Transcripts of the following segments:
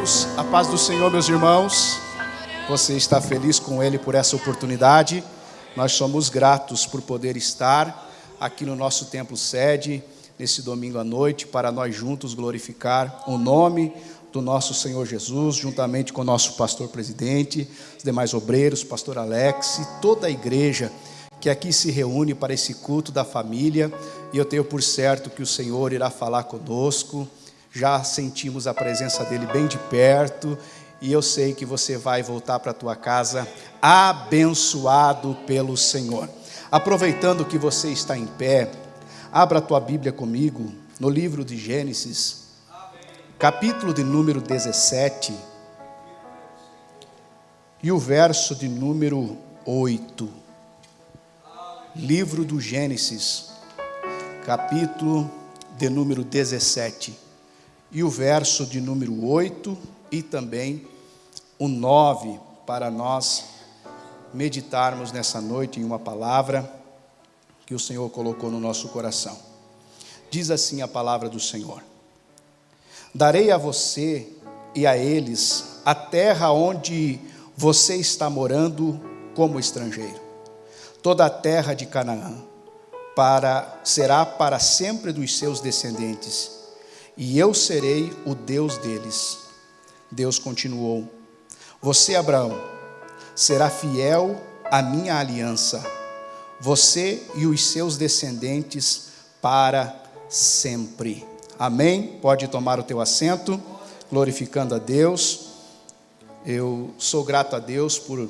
Deus, a paz do Senhor, meus irmãos. Você está feliz com Ele por essa oportunidade? Nós somos gratos por poder estar aqui no nosso templo sede, nesse domingo à noite, para nós juntos glorificar o nome do nosso Senhor Jesus, juntamente com o nosso pastor presidente, os demais obreiros, pastor Alex e toda a igreja que aqui se reúne para esse culto da família. E eu tenho por certo que o Senhor irá falar conosco. Já sentimos a presença dele bem de perto, e eu sei que você vai voltar para a tua casa abençoado pelo Senhor. Aproveitando que você está em pé, abra a tua Bíblia comigo no livro de Gênesis, capítulo de número 17, e o verso de número 8. Livro do Gênesis, capítulo de número 17. E o verso de número 8 e também o 9, para nós meditarmos nessa noite em uma palavra que o Senhor colocou no nosso coração. Diz assim a palavra do Senhor: darei a você e a eles a terra onde você está morando como estrangeiro. Toda a terra de Canaã será para sempre dos seus descendentes, e eu serei o Deus deles. Deus continuou: você, Abraão, será fiel à minha aliança, você e os seus descendentes para sempre. Amém? Pode tomar o teu assento, glorificando a Deus. Eu sou grato a Deus por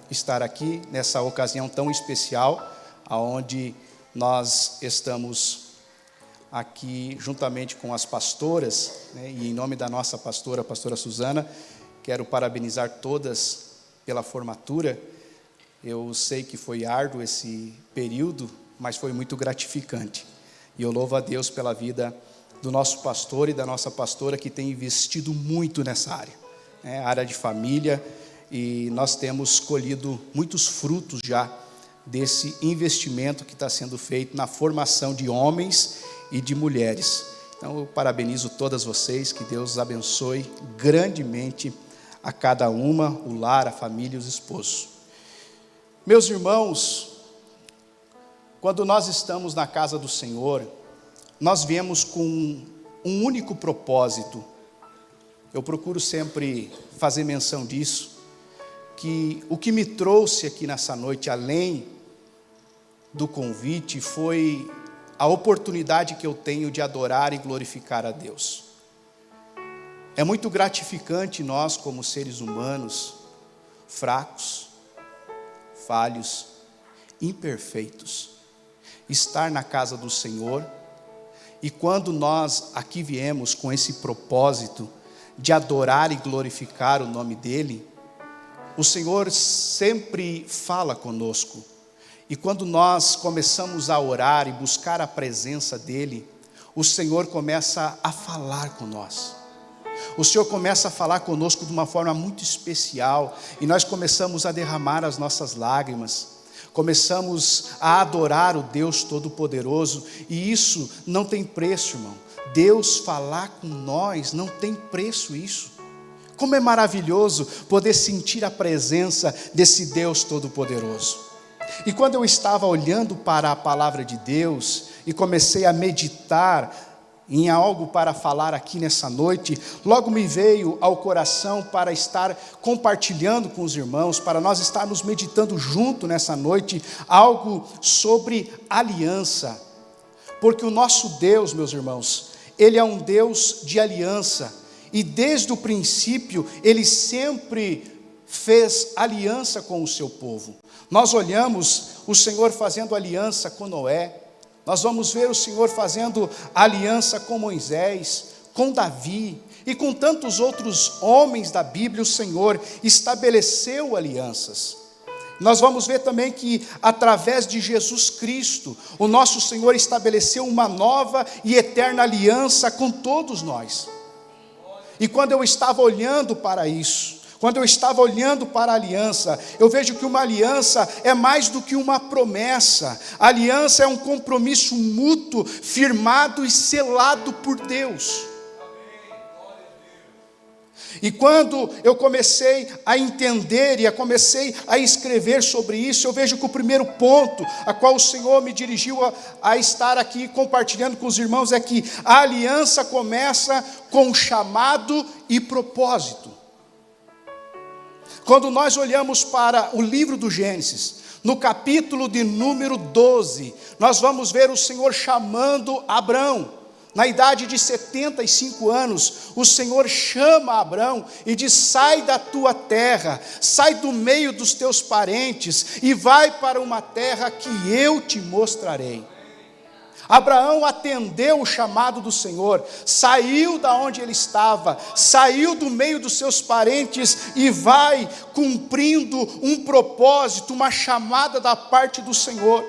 estar aqui nessa ocasião tão especial, aonde nós estamos aqui juntamente com as pastoras, né, e em nome da nossa pastora, a pastora Suzana, quero parabenizar todas pela formatura. Eu sei que foi árduo esse período, mas foi muito gratificante, e eu louvo a Deus pela vida do nosso pastor e da nossa pastora, que tem investido muito nessa área, né, área de família, e nós temos colhido muitos frutos já desse investimento que está sendo feito na formação de homens e de mulheres. Então eu parabenizo todas vocês, que Deus abençoe grandemente a cada uma, o lar, a família e os esposos. Meus irmãos, quando nós estamos na casa do Senhor, nós viemos com um único propósito. Eu procuro sempre fazer menção disso, que o que me trouxe aqui nessa noite, além do convite, foi a oportunidade que eu tenho de adorar e glorificar a Deus. É muito gratificante nós, como seres humanos, fracos, falhos, imperfeitos, estar na casa do Senhor. E quando nós aqui viemos com esse propósito de adorar e glorificar o nome dEle, o Senhor sempre fala conosco. E quando nós começamos a orar e buscar a presença dEle, o Senhor começa a falar com nós. O Senhor começa a falar conosco de uma forma muito especial, e nós começamos a derramar as nossas lágrimas, começamos a adorar o Deus Todo-Poderoso, e isso não tem preço, irmão. Deus falar com nós não tem preço isso. Como é maravilhoso poder sentir a presença desse Deus Todo-Poderoso. E quando eu estava olhando para a palavra de Deus e comecei a meditar em algo para falar aqui nessa noite, logo me veio ao coração para estar compartilhando com os irmãos, para nós estarmos meditando junto nessa noite, algo sobre aliança. Porque o nosso Deus, meus irmãos, Ele é um Deus de aliança. E desde o princípio, Ele sempre fez aliança com o seu povo. Nós olhamos o Senhor fazendo aliança com Noé, nós vamos ver o Senhor fazendo aliança com Moisés, com Davi e com tantos outros homens da Bíblia. O Senhor estabeleceu alianças. Nós vamos ver também que através de Jesus Cristo, o nosso Senhor estabeleceu uma nova e eterna aliança com todos nós. E quando eu estava olhando para isso, quando eu estava olhando para a aliança, eu vejo que uma aliança é mais do que uma promessa. A aliança é um compromisso mútuo, firmado e selado por Deus. E quando eu comecei a entender e comecei a escrever sobre isso, eu vejo que o primeiro ponto a qual o Senhor me dirigiu a estar aqui compartilhando com os irmãos é que a aliança começa com chamado e propósito. Quando nós olhamos para o livro do Gênesis, no capítulo de número 12, nós vamos ver o Senhor chamando Abrão. Na idade de 75 anos, o Senhor chama Abrão e diz: sai da tua terra, sai do meio dos teus parentes e vai para uma terra que eu te mostrarei. Abraão atendeu o chamado do Senhor, saiu da onde ele estava, saiu do meio dos seus parentes e vai cumprindo um propósito, uma chamada da parte do Senhor.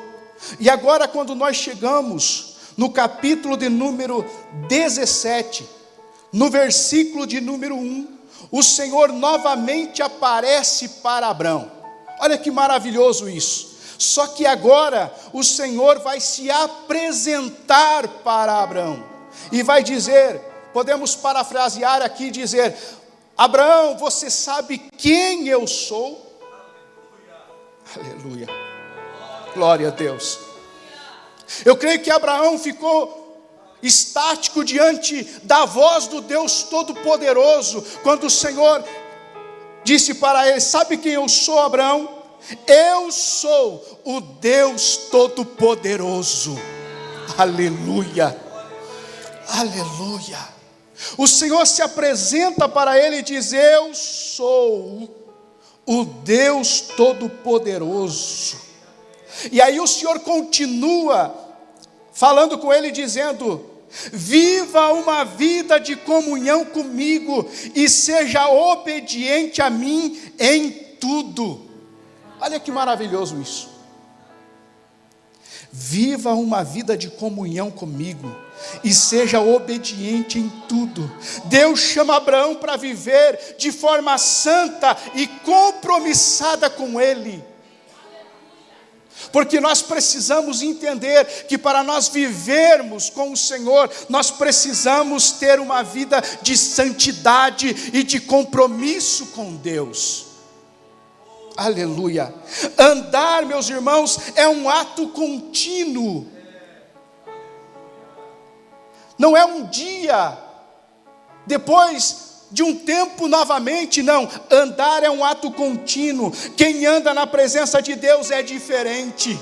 E agora, quando nós chegamos no capítulo de número 17, no versículo de número 1, o Senhor novamente aparece para Abrão. Olha que maravilhoso isso. Só que agora o Senhor vai se apresentar para Abrão e vai dizer, podemos parafrasear aqui e dizer: Abraão, você sabe quem eu sou? Aleluia, glória a Deus. Eu creio que Abraão ficou estático diante da voz do Deus Todo-Poderoso, quando o Senhor disse para ele: sabe quem eu sou, Abraão? Eu sou o Deus Todo-Poderoso. Aleluia, aleluia. O Senhor se apresenta para ele e diz: eu sou o Deus Todo-Poderoso. E aí o Senhor continua falando com ele, dizendo: viva uma vida de comunhão comigo e seja obediente a mim em tudo. Olha que maravilhoso isso. Viva uma vida de comunhão comigo e seja obediente em tudo. Deus chama Abraão para viver de forma santa e compromissada com Ele. Porque nós precisamos entender que para nós vivermos com o Senhor, nós precisamos ter uma vida de santidade e de compromisso com Deus. Aleluia. Andar, meus irmãos, é um ato contínuo. Não é um dia, depois de um tempo novamente, não. Andar é um ato contínuo. Quem anda na presença de Deus é diferente.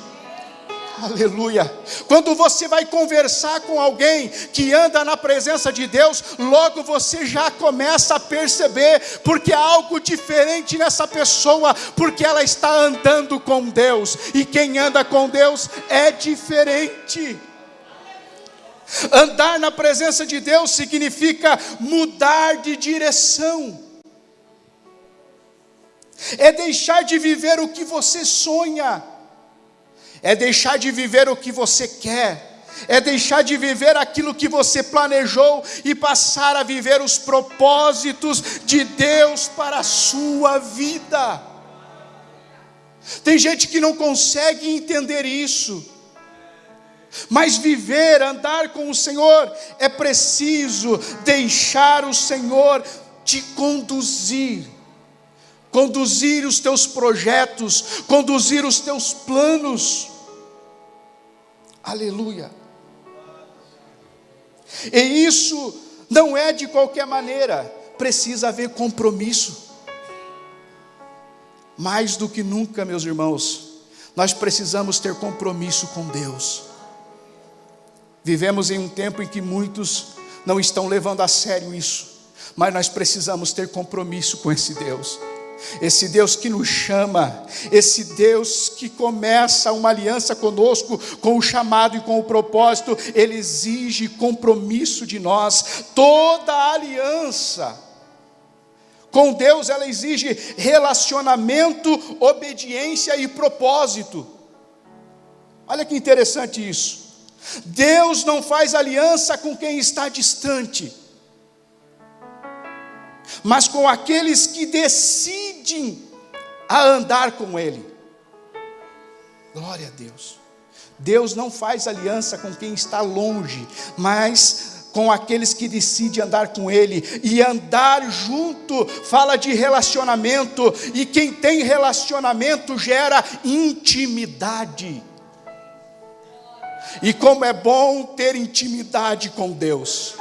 Aleluia. Quando você vai conversar com alguém que anda na presença de Deus, logo você já começa a perceber, porque há algo diferente nessa pessoa, porque ela está andando com Deus, e quem anda com Deus é diferente. Andar na presença de Deus significa mudar de direção, é deixar de viver o que você sonha, é deixar de viver o que você quer, é deixar de viver aquilo que você planejou e passar a viver os propósitos de Deus para a sua vida. Tem gente que não consegue entender isso, mas viver, andar com o Senhor, é preciso deixar o Senhor te conduzir os teus projetos, conduzir os teus planos. Aleluia. E isso não é de qualquer maneira, precisa haver compromisso. Mais do que nunca, meus irmãos, nós precisamos ter compromisso com Deus. Vivemos em um tempo em que muitos não estão levando a sério isso, mas nós precisamos ter compromisso com esse Deus. Esse Deus que nos chama, esse Deus que começa uma aliança conosco, com o chamado e com o propósito, Ele exige compromisso de nós. Toda aliança com Deus, ela exige relacionamento, obediência e propósito. Olha que interessante isso. Deus não faz aliança com quem está distante, mas com aqueles que decidem a andar com Ele. Glória a Deus. Deus não faz aliança com quem está longe, mas com aqueles que decidem andar com Ele. E andar junto fala de relacionamento, e quem tem relacionamento gera intimidade. E como é bom ter intimidade com Deus.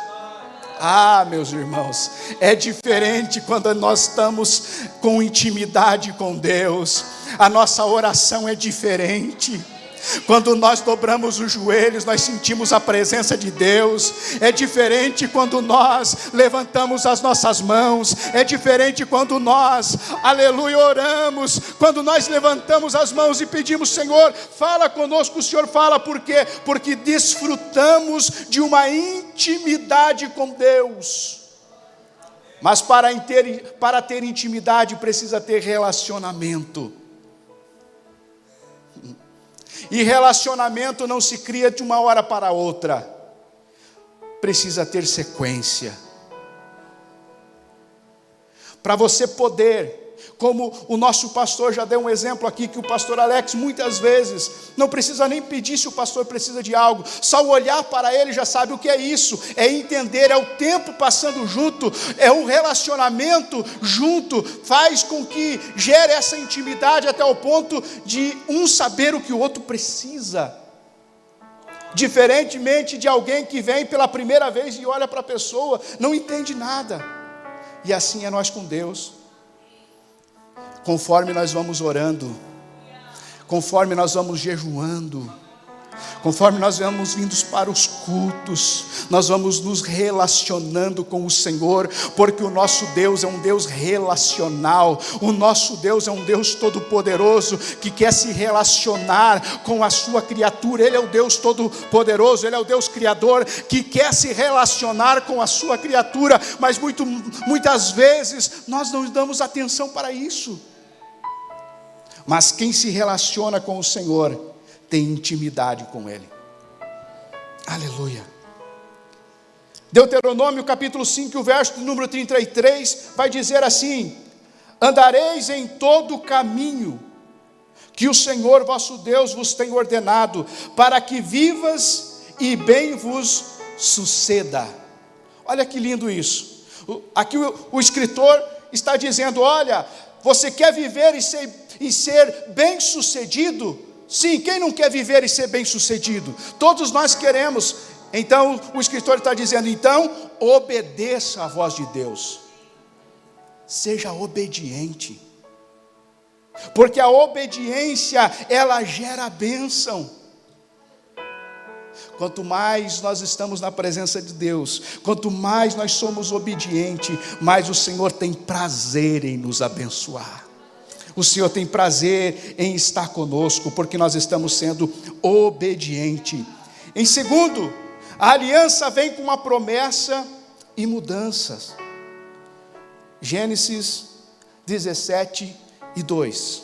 Meus irmãos, é diferente quando nós estamos com intimidade com Deus. A nossa oração é diferente. Quando nós dobramos os joelhos, nós sentimos a presença de Deus. É diferente quando nós levantamos as nossas mãos. É diferente quando nós, aleluia, oramos. Quando nós levantamos as mãos e pedimos: Senhor, fala conosco. O Senhor fala, por quê? Porque desfrutamos de uma intimidade com Deus. Mas para ter intimidade precisa ter relacionamento. E relacionamento não se cria de uma hora para outra. Precisa ter sequência. Para você poder, como o nosso pastor já deu um exemplo aqui, que o pastor Alex muitas vezes não precisa nem pedir se o pastor precisa de algo, só olhar para ele já sabe o que é isso, é entender, é o tempo passando junto, é um relacionamento junto, faz com que gere essa intimidade até o ponto de um saber o que o outro precisa, diferentemente de alguém que vem pela primeira vez e olha para a pessoa, não entende nada. E assim é nós com Deus. Conforme nós vamos orando, conforme nós vamos jejuando, conforme nós vamos vindo para os cultos, nós vamos nos relacionando com o Senhor, porque o nosso Deus é um Deus relacional, o nosso Deus é um Deus todo-poderoso, que quer se relacionar com a sua criatura. Ele é o Deus todo-poderoso, Ele é o Deus criador, que quer se relacionar com a sua criatura, mas muitas vezes nós não damos atenção para isso. Mas quem se relaciona com o Senhor tem intimidade com Ele. Aleluia. Deuteronômio capítulo 5, o verso número 33, vai dizer assim: andareis em todo o caminho que o Senhor vosso Deus vos tem ordenado, para que vivas e bem vos suceda. Olha que lindo isso. Aqui o escritor está dizendo: olha, você quer viver e ser bem sucedido? Sim, quem não quer viver e ser bem sucedido? Todos nós queremos. Então o escritor está dizendo: então obedeça à voz de Deus, seja obediente, porque a obediência ela gera bênção. Quanto mais nós estamos na presença de Deus, quanto mais nós somos obedientes, mais o Senhor tem prazer em nos abençoar. O Senhor tem prazer em estar conosco, porque nós estamos sendo obedientes. Em segundo, a aliança vem com uma promessa e mudanças. Gênesis 17 e 2.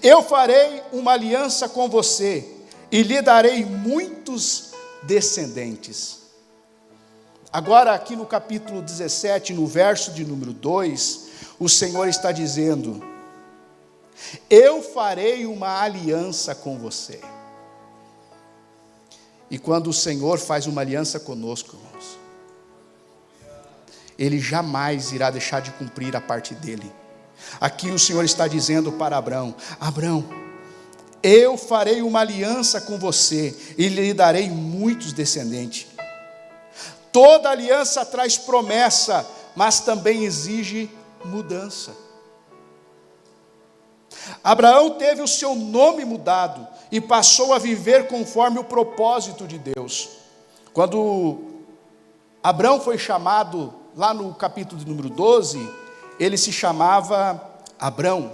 Eu farei uma aliança com você e lhe darei muitos descendentes. Agora aqui no capítulo 17, no verso de número 2, o Senhor está dizendo: eu farei uma aliança com você. E quando o Senhor faz uma aliança conosco, irmãos, Ele jamais irá deixar de cumprir a parte dele. Aqui o Senhor está dizendo para Abraão: Abraão, eu farei uma aliança com você e lhe darei muitos descendentes. Toda aliança traz promessa, mas também exige mudança. Abraão teve o seu nome mudado e passou a viver conforme o propósito de Deus. Quando Abraão foi chamado, lá no capítulo de número 12, ele se chamava Abrão.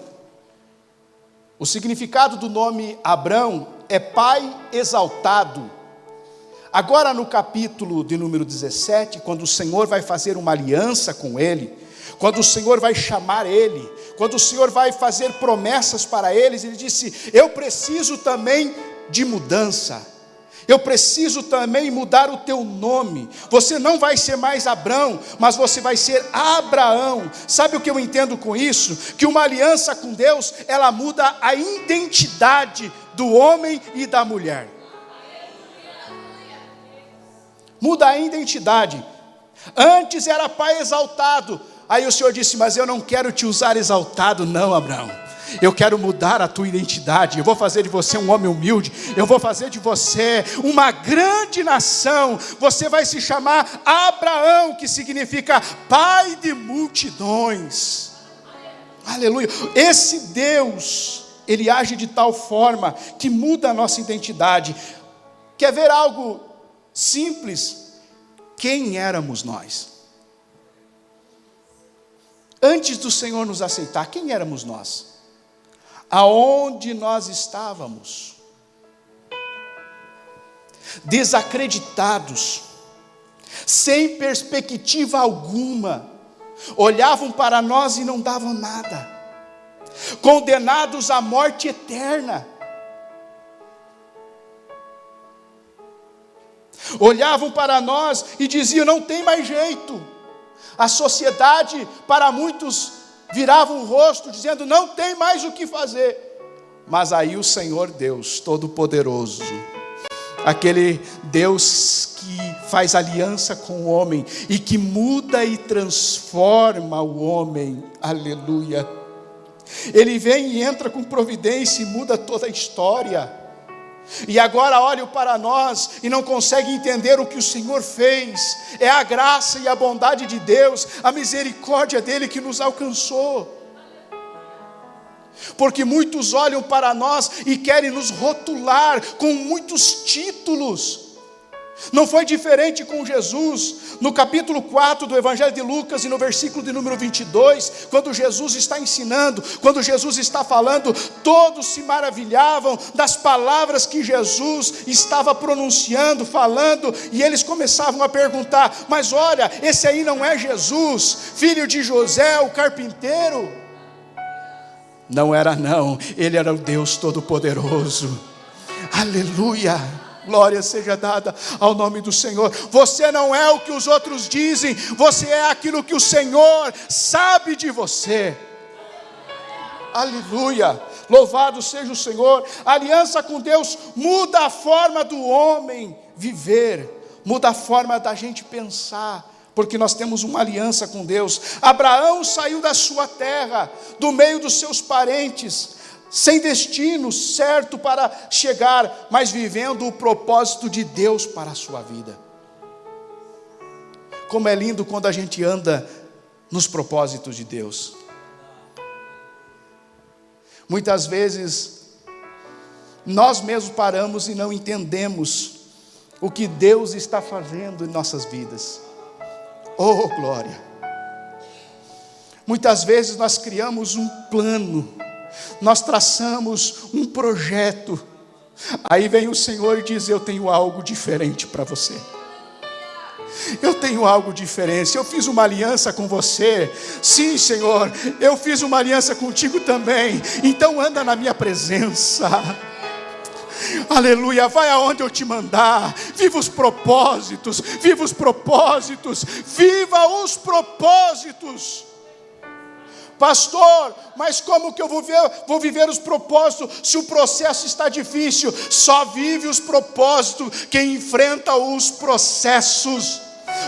O significado do nome Abrão é pai exaltado. Agora no capítulo de número 17, quando o Senhor vai fazer uma aliança com ele, quando o Senhor vai chamar ele, quando o Senhor vai fazer promessas para eles, ele disse: eu preciso também de mudança, eu preciso também mudar o teu nome. Você não vai ser mais Abrão, mas você vai ser Abraão. Sabe o que eu entendo com isso? Que uma aliança com Deus, ela muda a identidade do homem e da mulher. muda a identidade. Antes era pai exaltado, aí o Senhor disse: mas eu não quero te usar exaltado não, Abraão. Eu quero mudar a tua identidade. Eu vou fazer de você um homem humilde. Eu vou fazer de você uma grande nação. Você vai se chamar Abraão, que significa pai de multidões. Aleluia. Esse Deus, Ele age de tal forma que muda a nossa identidade. Quer ver algo simples? Quem éramos nós? Antes do Senhor nos aceitar, quem éramos nós? Aonde nós estávamos? Desacreditados, sem perspectiva alguma, olhavam para nós e não davam nada, condenados à morte eterna. Olhavam para nós e diziam: não tem mais jeito. A sociedade, para muitos, virava o rosto dizendo: não tem mais o que fazer. Mas aí o Senhor Deus Todo-Poderoso, aquele Deus que faz aliança com o homem e que muda e transforma o homem, aleluia, Ele vem e entra com providência e muda toda a história. E agora olham para nós e não conseguem entender o que o Senhor fez. É a graça e a bondade de Deus, a misericórdia dEle que nos alcançou. Porque muitos olham para nós e querem nos rotular com muitos títulos. Não foi diferente com Jesus. No capítulo 4 do Evangelho de Lucas e no versículo de número 22, quando Jesus está ensinando, quando Jesus está falando, todos se maravilhavam das palavras que Jesus estava pronunciando, falando, e eles começavam a perguntar: mas olha, esse aí não é Jesus, filho de José, o carpinteiro? Não era não, Ele era o Deus Todo-Poderoso. Aleluia. Glória seja dada ao nome do Senhor. Você não é o que os outros dizem, você é aquilo que o Senhor sabe de você. Aleluia, louvado seja o Senhor. A aliança com Deus muda a forma do homem viver, muda a forma da gente pensar, porque nós temos uma aliança com Deus. Abraão saiu da sua terra, do meio dos seus parentes, sem destino certo para chegar, mas vivendo o propósito de Deus para a sua vida. Como é lindo quando a gente anda nos propósitos de Deus. Muitas vezes nós mesmos paramos e não entendemos o que Deus está fazendo em nossas vidas. Oh, glória! Muitas vezes nós criamos um plano, nós traçamos um projeto, aí vem o Senhor e diz: eu tenho algo diferente para você. Eu tenho algo diferente. Eu fiz uma aliança com você. Sim, Senhor, eu fiz uma aliança contigo também. Então anda na minha presença. Aleluia, vai aonde eu te mandar. Viva os propósitos, viva os propósitos, viva os propósitos. Pastor, mas como que eu vou viver os propósitos se o processo está difícil? Só vive os propósitos quem enfrenta os processos.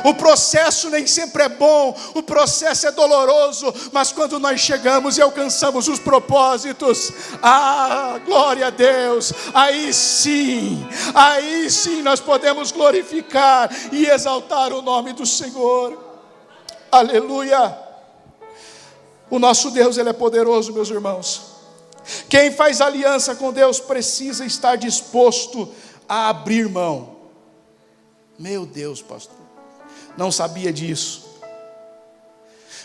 O processo nem sempre é bom, o processo é doloroso, mas quando nós chegamos e alcançamos os propósitos, glória a Deus, aí sim nós podemos glorificar e exaltar o nome do Senhor. Aleluia. O nosso Deus, Ele é poderoso, meus irmãos. Quem faz aliança com Deus precisa estar disposto a abrir mão. Meu Deus, pastor, não sabia disso.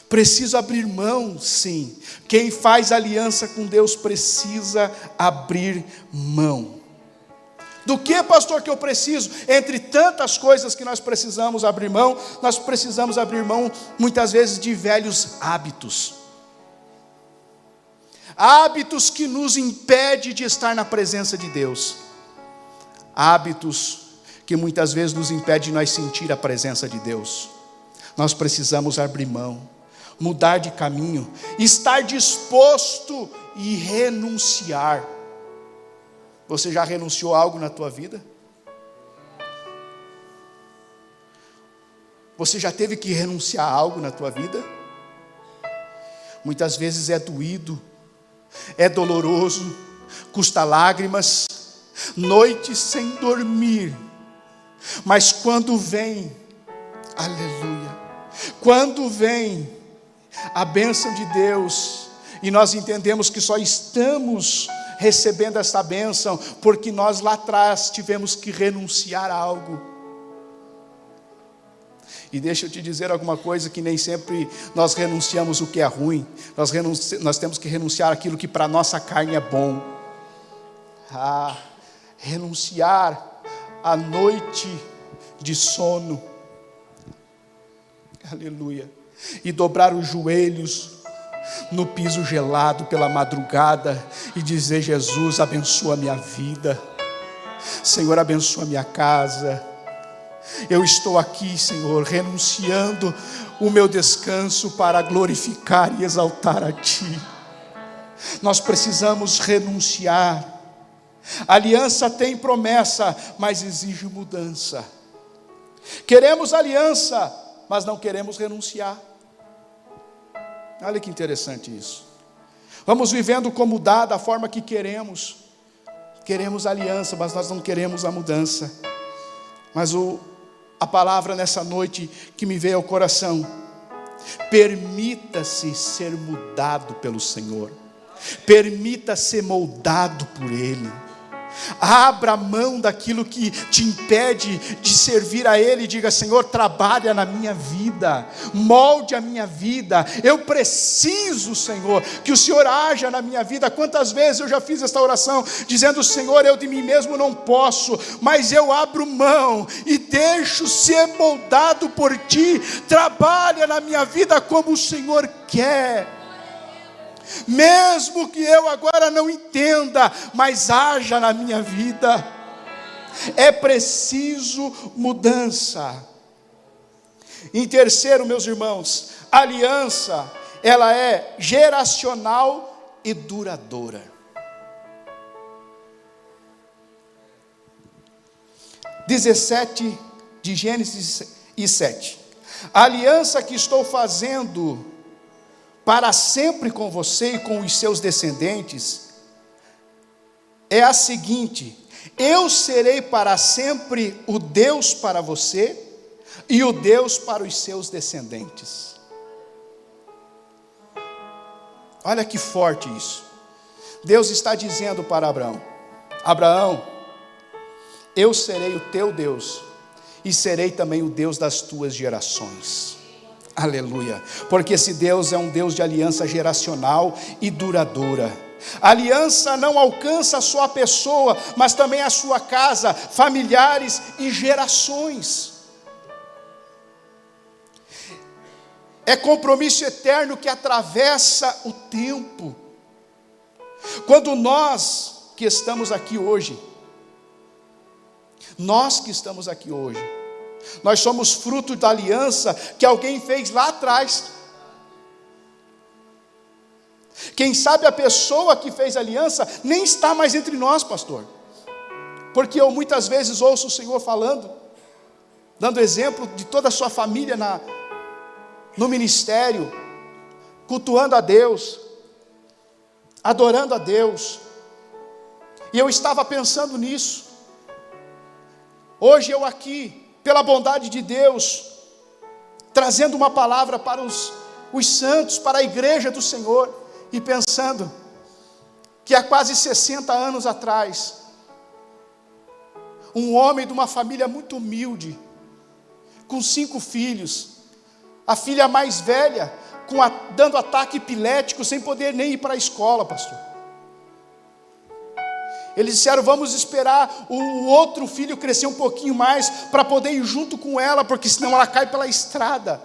Preciso abrir mão, sim. Quem faz aliança com Deus precisa abrir mão. Do que, pastor, que eu preciso? Entre tantas coisas que nós precisamos abrir mão, nós precisamos abrir mão muitas vezes de velhos hábitos. Hábitos que nos impedem de estar na presença de Deus. Hábitos que muitas vezes nos impedem de nós sentir a presença de Deus. Nós precisamos abrir mão, mudar de caminho, estar disposto e renunciar. Você já renunciou a algo na tua vida? Você já teve que renunciar a algo na tua vida? Muitas vezes é doído, é doloroso, custa lágrimas, noites sem dormir. Mas quando vem, aleluia, quando vem a bênção de Deus, e nós entendemos que só estamos recebendo essa bênção porque nós lá atrás tivemos que renunciar a algo. E deixa eu te dizer alguma coisa, que nem sempre nós renunciamos o que é ruim. Nós temos que renunciar aquilo que para a nossa carne é bom. Renunciar à noite de sono. Aleluia. E dobrar os joelhos no piso gelado pela madrugada e dizer: Jesus, abençoa a minha vida. Senhor, abençoa a minha casa. Eu estou aqui, Senhor, renunciando o meu descanso para glorificar e exaltar a Ti. Nós precisamos renunciar. A aliança tem promessa, mas exige mudança. Queremos aliança, mas não queremos renunciar. Olha que interessante isso. Vamos vivendo como dá, da forma que queremos. Queremos aliança, mas nós não queremos a mudança. Mas a palavra nessa noite que me veio ao coração: permita-se ser mudado pelo Senhor. Permita ser moldado por Ele. Abra mão daquilo que te impede de servir a Ele. Diga: Senhor, trabalha na minha vida, molde a minha vida. Eu preciso, Senhor, que o Senhor haja na minha vida. Quantas vezes eu já fiz esta oração, dizendo: Senhor, eu de mim mesmo não posso, mas eu abro mão e deixo ser moldado por Ti. Trabalha na minha vida como o Senhor quer. Mesmo que eu agora não entenda, mas haja na minha vida. É preciso mudança. Em terceiro, meus irmãos, a aliança, ela é geracional e duradoura. de Gênesis 7. A aliança que estou fazendo para sempre com você e com os seus descendentes é a seguinte: eu serei para sempre o Deus para você e o Deus para os seus descendentes. Olha que forte isso. Deus está dizendo para Abraão: Abraão, eu serei o teu Deus e serei também o Deus das tuas gerações. Aleluia. Porque esse Deus é um Deus de aliança geracional e duradoura. A aliança não alcança só a pessoa, mas também a sua casa, familiares e gerações. É compromisso eterno que atravessa o tempo. Quando nós que estamos aqui hoje, nós somos fruto da aliança que alguém fez lá atrás. Quem sabe a pessoa que fez a aliança nem está mais entre nós, pastor. Porque eu muitas vezes ouço o Senhor falando, dando exemplo de toda a sua família no ministério, cultuando a Deus, adorando a Deus. E eu estava pensando nisso. Hoje eu aqui, pela bondade de Deus, trazendo uma palavra para os santos, para a igreja do Senhor, e pensando que há quase 60 anos atrás, um homem de uma família muito humilde, com 5 filhos, a filha mais velha dando ataque epilético, sem poder nem ir para a escola, pastor. Eles disseram: vamos esperar o outro filho crescer um pouquinho mais, para poder ir junto com ela, porque senão ela cai pela estrada.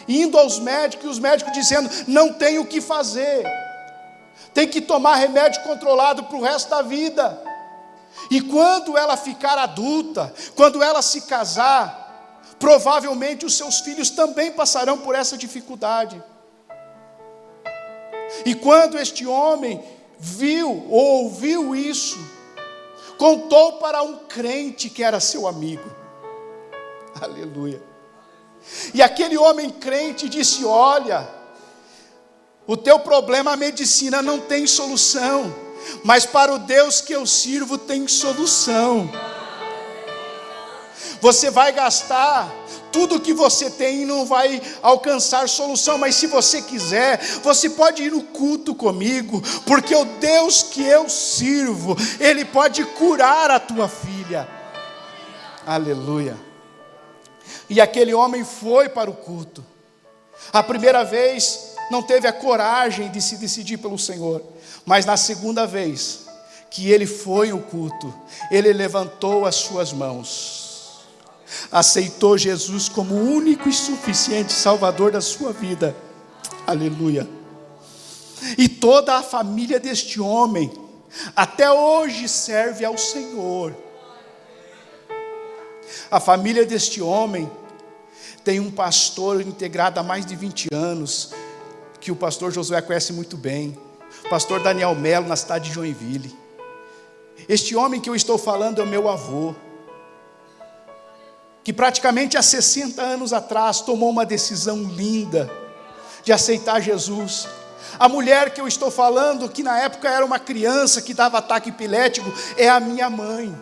Indo aos médicos, e os médicos dizendo: não tem o que fazer, tem que tomar remédio controlado para o resto da vida. E quando ela ficar adulta, quando ela se casar, provavelmente os seus filhos também passarão por essa dificuldade. E quando este homem viu ou ouviu isso, contou para um crente que era seu amigo. Aleluia. E aquele homem crente disse: olha, o teu problema, a medicina não tem solução, mas para o Deus que eu sirvo tem solução. Você vai gastar tudo que você tem e não vai alcançar solução, mas se você quiser, você pode ir no culto comigo, porque o Deus que eu sirvo, Ele pode curar a tua filha. Aleluia. E aquele homem foi para o culto. A primeira vez não teve a coragem de se decidir pelo Senhor, mas na segunda vez que ele foi ao culto, ele levantou as suas mãos, aceitou Jesus como o único e suficiente Salvador da sua vida. Aleluia. E toda a família deste homem até hoje serve ao Senhor. A família deste homem tem um pastor integrado há mais de 20 anos, que o pastor Josué conhece muito bem, pastor Daniel Melo, na cidade de Joinville. Este homem que eu estou falando é o meu avô, que praticamente há 60 anos atrás tomou uma decisão linda de aceitar Jesus. A mulher que eu estou falando, que na época era uma criança que dava ataque epilético, é a minha mãe,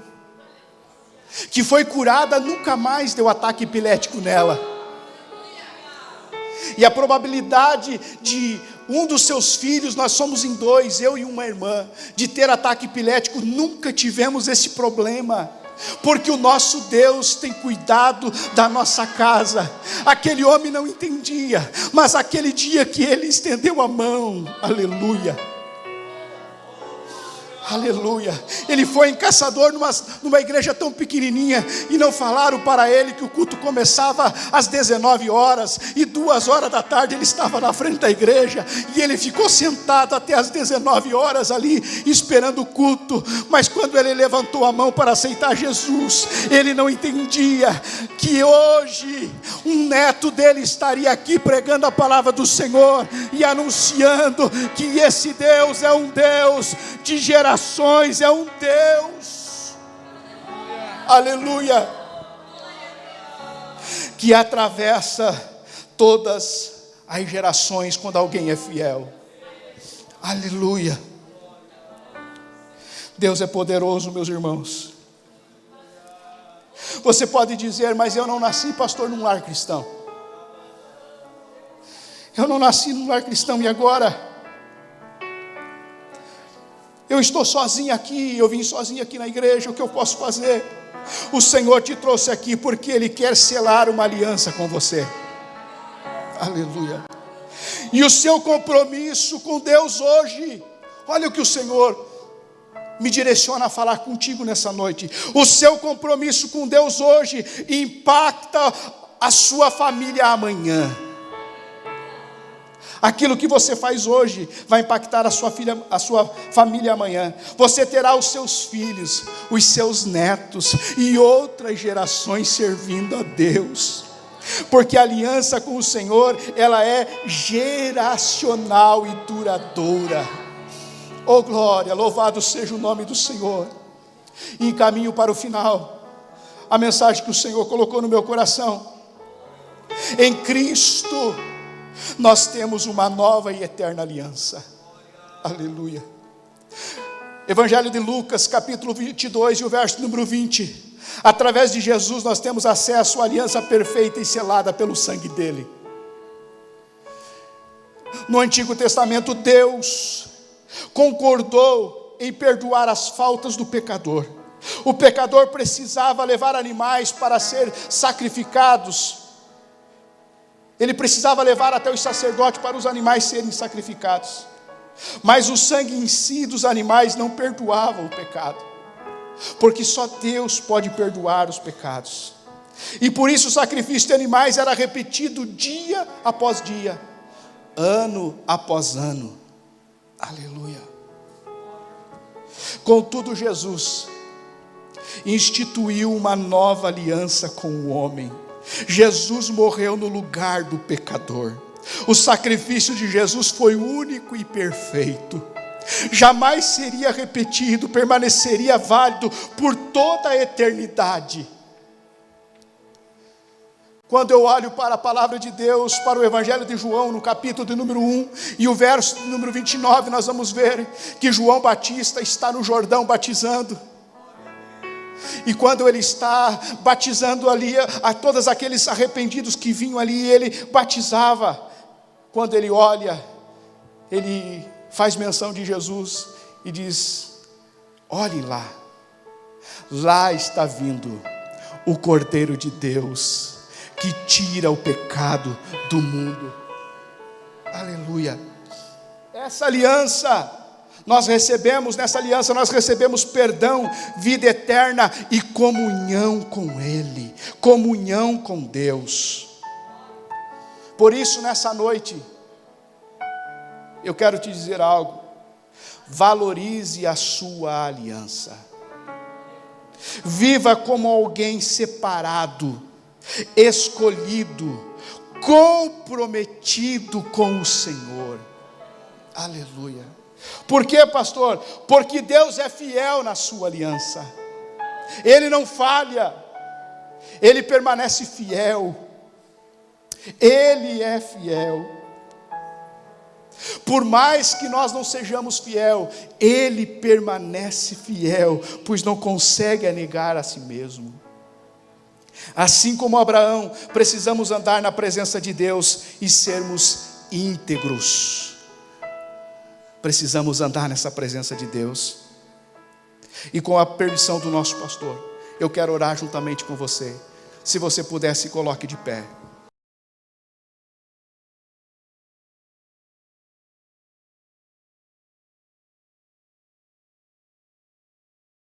que foi curada, nunca mais deu ataque epilético nela. E a probabilidade de um dos seus filhos, nós somos em 2, eu e uma irmã, de ter ataque epilético, nunca tivemos esse problema, porque o nosso Deus tem cuidado da nossa casa. Aquele homem não entendia, mas aquele dia que ele estendeu a mão, aleluia, aleluia, ele foi em Caçador, numa igreja tão pequenininha, e não falaram para ele que o culto começava às 19 horas, e 2 horas da tarde ele estava na frente da igreja, e ele ficou sentado até às 19 horas ali, esperando o culto. Mas quando ele levantou a mão para aceitar Jesus, ele não entendia que hoje um neto dele estaria aqui pregando a palavra do Senhor, e anunciando que esse Deus é um Deus de geração, é um Deus, aleluia, que atravessa todas as gerações quando alguém é fiel. Aleluia. Deus é poderoso, meus irmãos. Você pode dizer: mas eu não nasci, pastor, num lar cristão. Eu não nasci num lar cristão, e agora? Eu estou sozinho aqui, eu vim sozinho aqui na igreja, o que eu posso fazer? O Senhor te trouxe aqui porque Ele quer selar uma aliança com você. Aleluia. E o seu compromisso com Deus hoje, olha o que o Senhor me direciona a falar contigo nessa noite. O seu compromisso com Deus hoje impacta a sua família amanhã. Aquilo que você faz hoje vai impactar a sua família amanhã. Você terá os seus filhos, os seus netos e outras gerações servindo a Deus. Porque a aliança com o Senhor, ela é geracional e duradoura. Oh glória, louvado seja o nome do Senhor. E caminho para o final, a mensagem que o Senhor colocou no meu coração: em Cristo nós temos uma nova e eterna aliança. Aleluia. Evangelho de Lucas, capítulo 22 e o verso número 20. Através de Jesus nós temos acesso à aliança perfeita e selada pelo sangue dele. No Antigo Testamento, Deus concordou em perdoar as faltas do pecador. O pecador precisava levar animais para ser sacrificados. Ele precisava levar até os sacerdotes para os animais serem sacrificados. Mas o sangue em si dos animais não perdoava o pecado, porque só Deus pode perdoar os pecados. E por isso o sacrifício de animais era repetido dia após dia, ano após ano. Aleluia. Contudo, Jesus instituiu uma nova aliança com o homem. Jesus morreu no lugar do pecador. O sacrifício de Jesus foi único e perfeito. Jamais seria repetido, permaneceria válido por toda a eternidade. Quando eu olho para a palavra de Deus, para o Evangelho de João, no capítulo de número 1 e o verso de número 29, nós vamos ver que João Batista está no Jordão batizando. E quando ele está batizando ali, a todos aqueles arrependidos que vinham ali, ele batizava. Quando ele olha, ele faz menção de Jesus e diz: olhem lá, lá está vindo o Cordeiro de Deus, que tira o pecado do mundo. Aleluia. Essa aliança, nessa aliança nós recebemos perdão, vida eterna e comunhão com Ele, comunhão com Deus. Por isso, nessa noite, eu quero te dizer algo: valorize a sua aliança, viva como alguém separado, escolhido, comprometido com o Senhor. Aleluia. Por quê, pastor? Porque Deus é fiel na sua aliança. Ele não falha, Ele permanece fiel. Ele é fiel. Por mais que nós não sejamos fiel, Ele permanece fiel, pois não consegue negar a si mesmo. Assim como Abraão, precisamos andar na presença de Deus e sermos íntegros. Precisamos andar nessa presença de Deus. E com a permissão do nosso pastor, eu quero orar juntamente com você. Se você puder, se coloque de pé.